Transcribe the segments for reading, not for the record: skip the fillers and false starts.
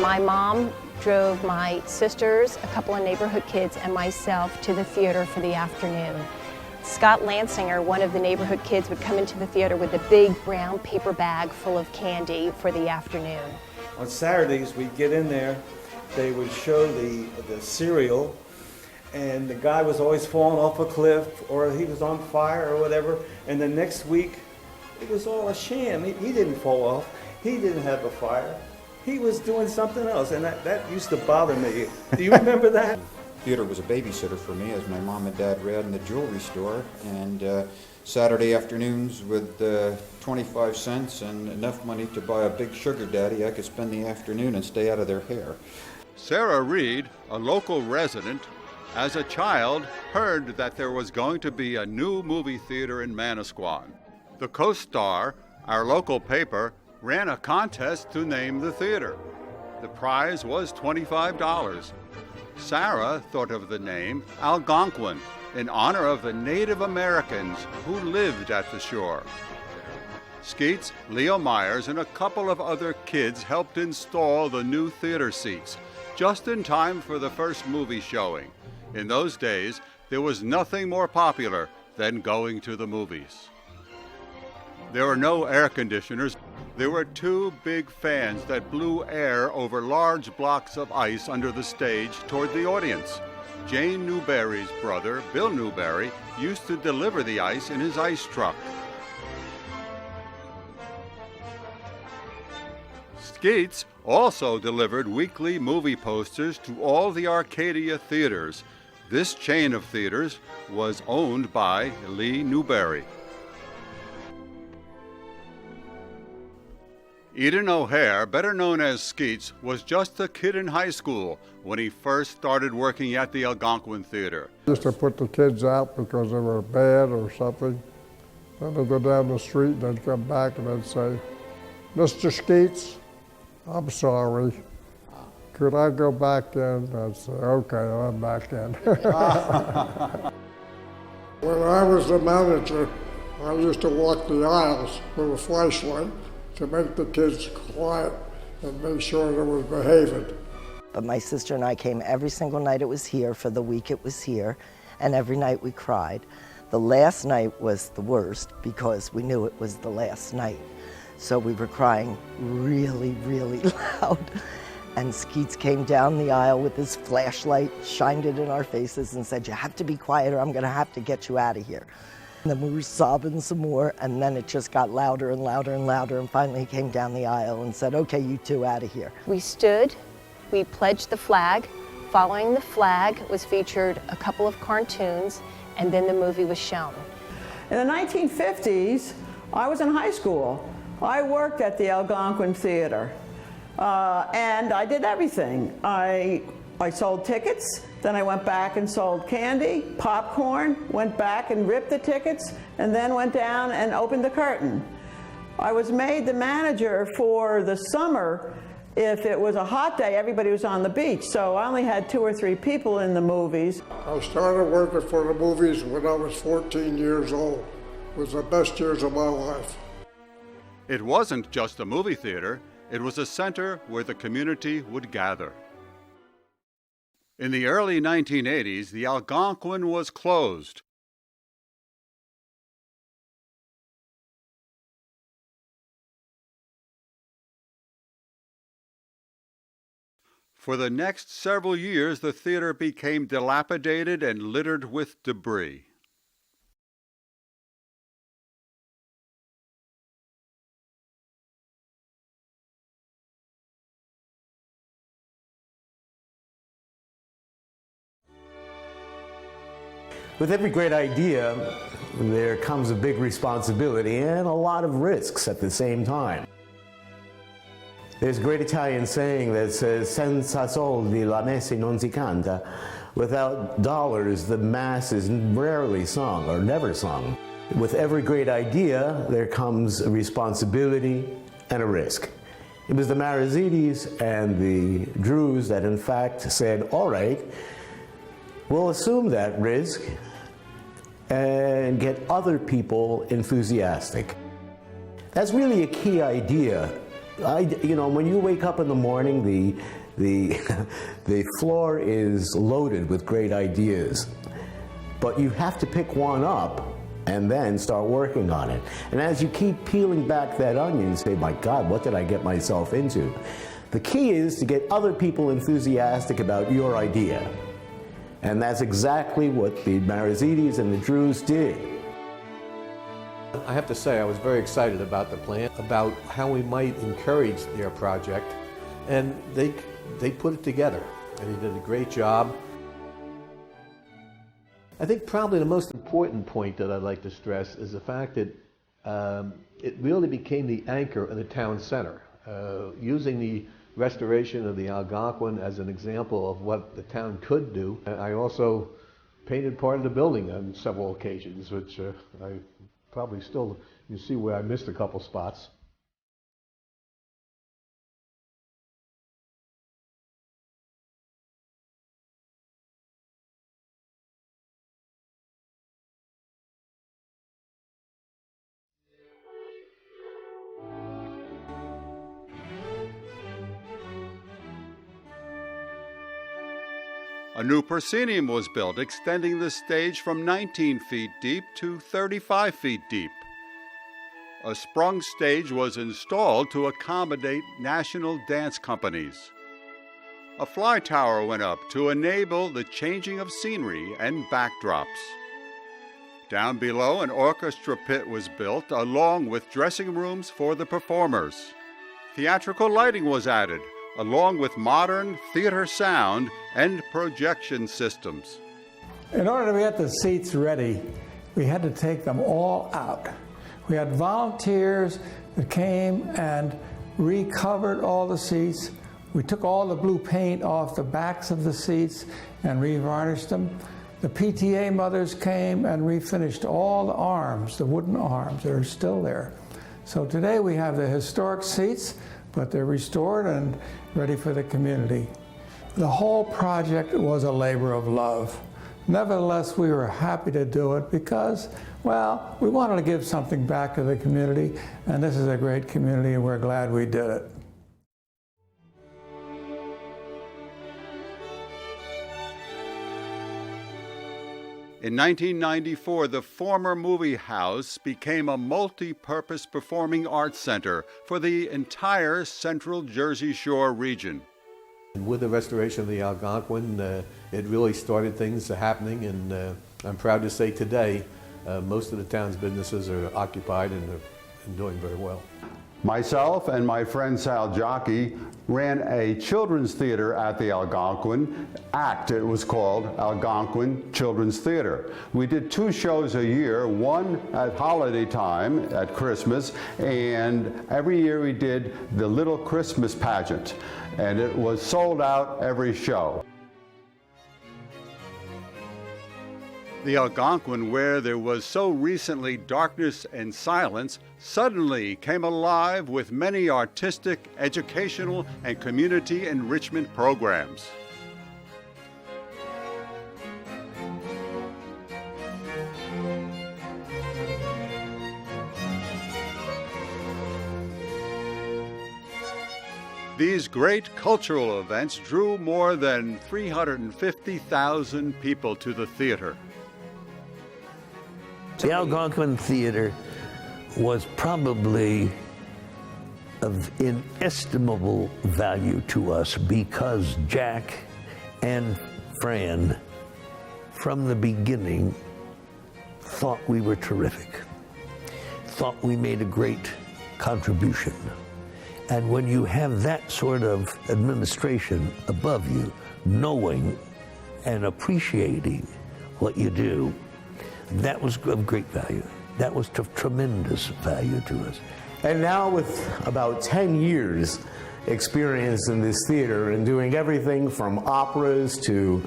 My mom drove my sisters, a couple of neighborhood kids, and myself to the theater for the afternoon. Scott Lansinger, one of the neighborhood kids, would come into the theater with a big brown paper bag full of candy for the afternoon. On Saturdays, we'd get in there, they would show the cereal, and the guy was always falling off a cliff, or he was on fire or whatever, and the next week, it was all a sham. He didn't fall off, he didn't have a fire, he was doing something else, and that used to bother me. Do you remember that? Theater was a babysitter for me, as my mom and dad read in the jewelry store, and Saturday afternoons with 25 cents and enough money to buy a big sugar daddy, I could spend the afternoon and stay out of their hair. Sarah Reed, a local resident, as a child heard that there was going to be a new movie theater in Manasquan. The Co-Star, our local paper, ran a contest to name the theater. The prize was $25. Sarah thought of the name Algonquin in honor of the Native Americans who lived at the shore. Skeets, Leo Myers, and a couple of other kids helped install the new theater seats, just in time for the first movie showing. In those days, there was nothing more popular than going to the movies. There were no air conditioners. There were two big fans that blew air over large blocks of ice under the stage toward the audience. Jane Newberry's brother, Bill Newberry, used to deliver the ice in his ice truck. Skeets also delivered weekly movie posters to all the Arcadia theaters. This chain of theaters was owned by Lee Newberry. Eden O'Hare, better known as Skeets, was just a kid in high school when he first started working at the Algonquin Theatre. Used to put the kids out because they were bad or something. Then they'd go down the street and they'd come back and they'd say, "Mr. Skeets, I'm sorry. Could I go back in?" I'd say, "Okay, I'm back in." When I was the manager, I used to walk the aisles with a flashlight to make the kids quiet and make sure they were behaving. But my sister and I came every single night it was here for the week it was here, and every night we cried. The last night was the worst because we knew it was the last night. So we were crying really, really loud. And Skeets came down the aisle with his flashlight, shined it in our faces and said, "You have to be quiet or I'm gonna have to get you out of here." And then we were sobbing some more, and then it just got louder and louder and louder, and finally he came down the aisle and said, "Okay, you two out of here." We stood, we pledged the flag. Following the flag was featured a couple of cartoons, and then the movie was shown. In the 1950s, I was in high school. I worked at the Algonquin Theatre, and I did everything. I sold tickets, then I went back and sold candy, popcorn, went back and ripped the tickets, and then went down and opened the curtain. I was made the manager for the summer. If it was a hot day, everybody was on the beach, so I only had 2 or 3 people in the movies. I started working for the movies when I was 14 years old. It was the best years of my life. It wasn't just a movie theater, it was a center where the community would gather. In the early 1980s, the Algonquin was closed. For the next several years, the theater became dilapidated and littered with debris. With every great idea, there comes a big responsibility and a lot of risks at the same time. There's a great Italian saying that says, "Senza soldi la messa non si canta." Without dollars, the mass is rarely sung or never sung. With every great idea, there comes a responsibility and a risk. It was the Marizidis and the Drews that in fact said, "All right, we'll assume that risk and get other people enthusiastic." That's really a key idea You know, when you wake up in the morning, the floor is loaded with great ideas, but you have to pick one up and then start working on it. And as you keep peeling back that onion, you say, my God, what did I get myself into? The key is to get other people enthusiastic about your idea. And that's exactly what the Marizidis and the Drews did. I have to say I was very excited about the plan, about how we might encourage their project, and they put it together, and they did a great job. I think probably the most important point that I'd like to stress is the fact that it really became the anchor of the town center, using the restoration of the Algonquin as an example of what the town could do. I also painted part of the building on several occasions, which I probably still, you see where I missed a couple spots. A new proscenium was built, extending the stage from 19 feet deep to 35 feet deep. A sprung stage was installed to accommodate national dance companies. A fly tower went up to enable the changing of scenery and backdrops. Down below, an orchestra pit was built, along with dressing rooms for the performers. Theatrical lighting was added, along with modern theater sound and projection systems. In order to get the seats ready, we had to take them all out. We had volunteers that came and recovered all the seats. We took all the blue paint off the backs of the seats and revarnished them. The PTA mothers came and refinished all the arms, the wooden arms that are still there. So today we have the historic seats, but they're restored and ready for the community. The whole project was a labor of love. Nevertheless, we were happy to do it because, well, we wanted to give something back to the community, and this is a great community, and we're glad we did it. In 1994, the former movie house became a multi-purpose performing arts center for the entire central Jersey Shore region. With the restoration of the Algonquin, it really started things happening, and I'm proud to say today, most of the town's businesses are occupied and are doing very well. Myself and my friend Sal Jockey ran a children's theater at the Algonquin. ACT, it was called, Algonquin Children's Theater. We did 2 shows a year, one at holiday time, at Christmas, and every year we did the Little Christmas Pageant, and it was sold out every show. The Algonquin, where there was so recently darkness and silence, suddenly came alive with many artistic, educational, and community enrichment programs. These great cultural events drew more than 350,000 people to the theater. The Algonquin Theater was probably of inestimable value to us because Jack and Fran, from the beginning, thought we were terrific, thought we made a great contribution. And when you have that sort of administration above you, knowing and appreciating what you do, that was of great value. That was of tremendous value to us. And now with about 10 years experience in this theater and doing everything from operas to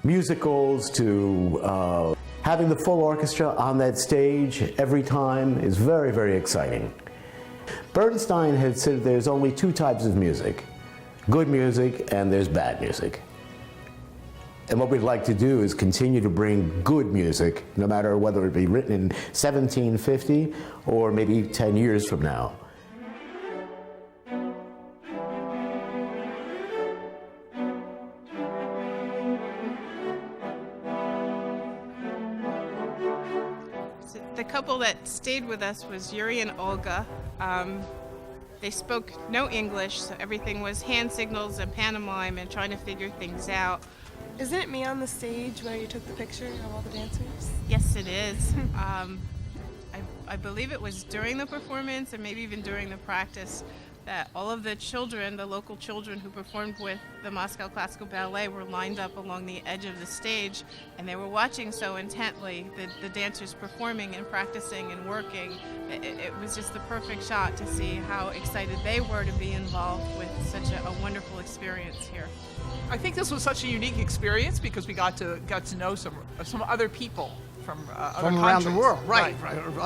musicals to having the full orchestra on that stage every time is very, very exciting. Bernstein had said there's only 2 types of music, good music and there's bad music. And what we'd like to do is continue to bring good music, no matter whether it be written in 1750 or maybe 10 years from now. The couple that stayed with us was Yuri and Olga. They spoke no English, so everything was hand signals and pantomime and trying to figure things out. Isn't it me on the stage where you took the picture of all the dancers? Yes, it is. I believe it was during the performance and maybe even during the practice that all of the children, the local children who performed with the Moscow Classical Ballet, were lined up along the edge of the stage, and they were watching so intently the dancers performing and practicing and working. It was just the perfect shot to see how excited they were to be involved with such a wonderful experience here. I think this was such a unique experience because we got to know some other people from other around countries. the world, right?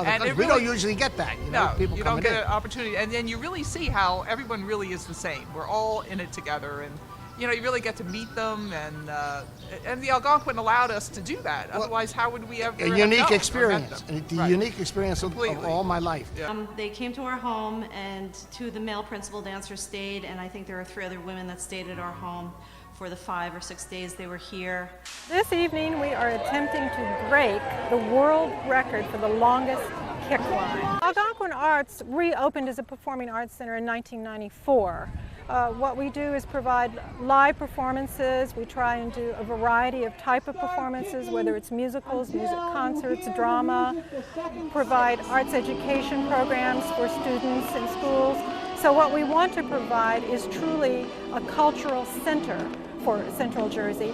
And we don't usually get that, you know. No, people you don't coming get in. an opportunity, and then you really see how everyone really is the same. We're all in it together, and you really get to meet them, and the Algonquin allowed us to do that. Otherwise, how would we ever? A unique experience, unique experience of all my life. Yeah. They came to our home, and two of the male principal dancers stayed, and I think there were 3 other women that stayed at our home for the 5 or 6 days they were here. This evening we are attempting to break the world record for the longest kick line. Algonquin Arts reopened as a performing arts center in 1994. What we do is provide live performances. We try and do a variety of type of performances, whether it's musicals, music concerts, drama, provide arts education programs for students in schools. So what we want to provide is truly a cultural center for Central Jersey.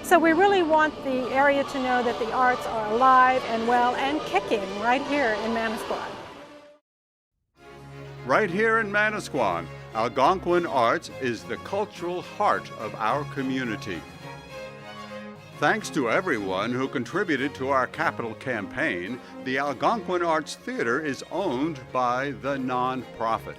So we really want the area to know that the arts are alive and well and kicking right here in Manasquan. Right here in Manasquan, Algonquin Arts is the cultural heart of our community. Thanks to everyone who contributed to our capital campaign, the Algonquin Arts Theatre is owned by the nonprofit.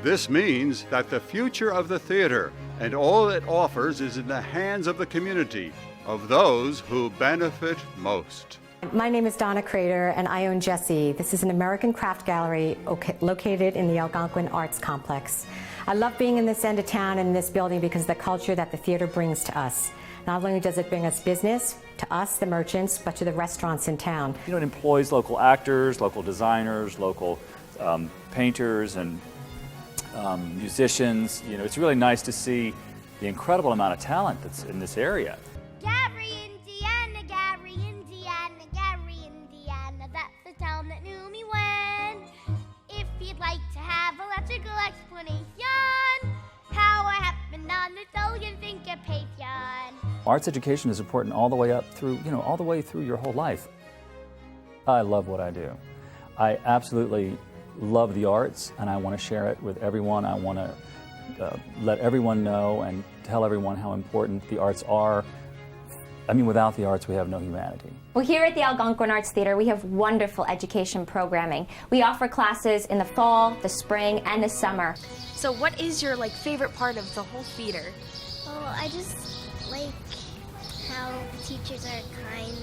This means that the future of the theater and all it offers is in the hands of the community, of those who benefit most. My name is Donna Crater, and I own Jessie. This is an American craft gallery located in the Algonquin Arts Complex. I love being in this end of town and in this building because of the culture that the theater brings to us. Not only does it bring us business, to us, the merchants, but to the restaurants in town. It employs local actors, local designers, local painters, and musicians. It's really nice to see the incredible amount of talent that's in this area. Gary, Indiana, Gary, Indiana, Gary, Indiana, that's the town that knew me when. If you'd like to have a logical explanation, how I happened on the Alien Thinker-Patreon. Arts education is important all the way up through, all the way through your whole life. I love what I do. I absolutely love the arts, and I want to share it with everyone. I want to let everyone know and tell everyone how important the arts are. I mean, without the arts, we have no humanity. Well, here at the Algonquin Arts Theatre, we have wonderful education programming. We offer classes in the fall, the spring, and the summer. So what is your favorite part of the whole theater? Oh, I just like how the teachers are kind.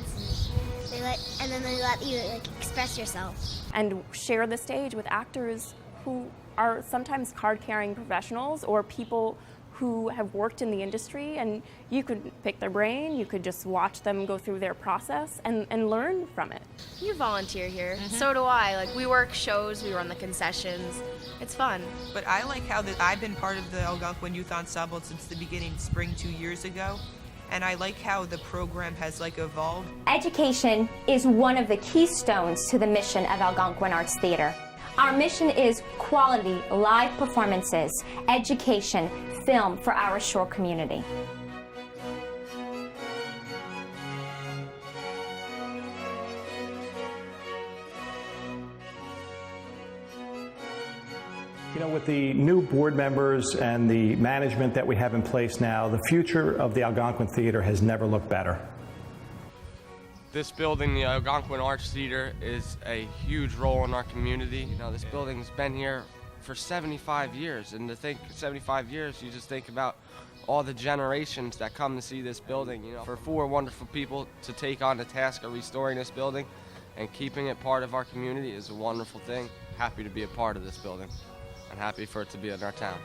And then they let you express yourself. And share the stage with actors who are sometimes card-carrying professionals or people who have worked in the industry, and you could pick their brain, you could just watch them go through their process and learn from it. You volunteer here. So do I. We work shows, we run the concessions. It's fun. But I like how I've been part of the Algonquin Youth Ensemble since the beginning, spring 2 years ago. And I like how the program has evolved. Education is one of the keystones to the mission of Algonquin Arts Theatre. Our mission is quality live performances, education, film for our shore community. With the new board members and the management that we have in place now, the future of the Algonquin Theatre has never looked better. This building, the Algonquin Arts Theatre, is a huge role in our community. This building's been here for 75 years, and to think 75 years, you just think about all the generations that come to see this building. For 4 wonderful people to take on the task of restoring this building and keeping it part of our community is a wonderful thing. Happy to be a part of this building. And happy for it to be in our town.